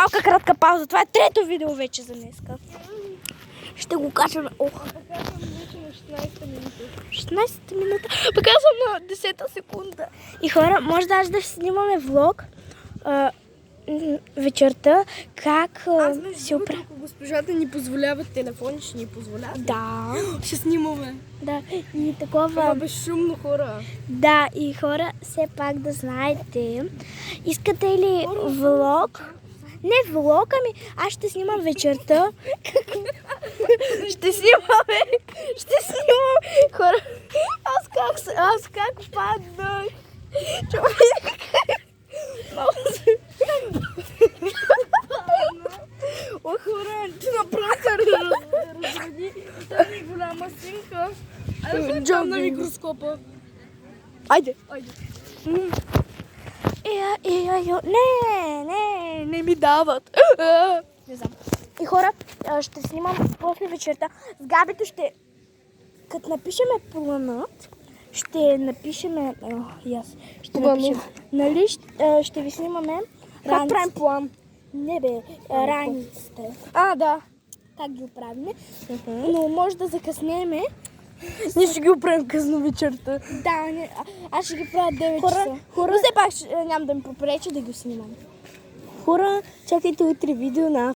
малка кратка пауза. Това е трето видео вече за днеска. Ще го кажа на... Показвам вече на 16-та минута. 16-та минута. Показвам на 10-та секунда. И хора, може даже да снимаме влог вечерта, как си оправя. Ако госпожата ни позволява телефони, ще ни позволява. Да. Ще снимаме. Да, и такова... Това безшумно, хора. Да, и хора, все пак да знаете, искате ли влог? Не влог, ами аз ще снимам вечерта. Ще снимам хора. Аз как паднах. Човек. О, хора, ти направиха разреди тази голяма снимка. Айде да там на микроскопа. Айде. Айде. Не ми дават. Не знам. И хора, ще снимам после вечерта. С Габито като напишеме планът, ще напишеме... ще напишем. Нали, ще ви снимаме Как правим план? Не бе, раниците. Да. Как ги оправим. Но може да закъснеме. Ние ще ги оправим късно вечерта. Да, аз ще ги правя 9 часа. Хора, Но все пак няма да ми попречи да ги снимам. хора, чакайте утре видео на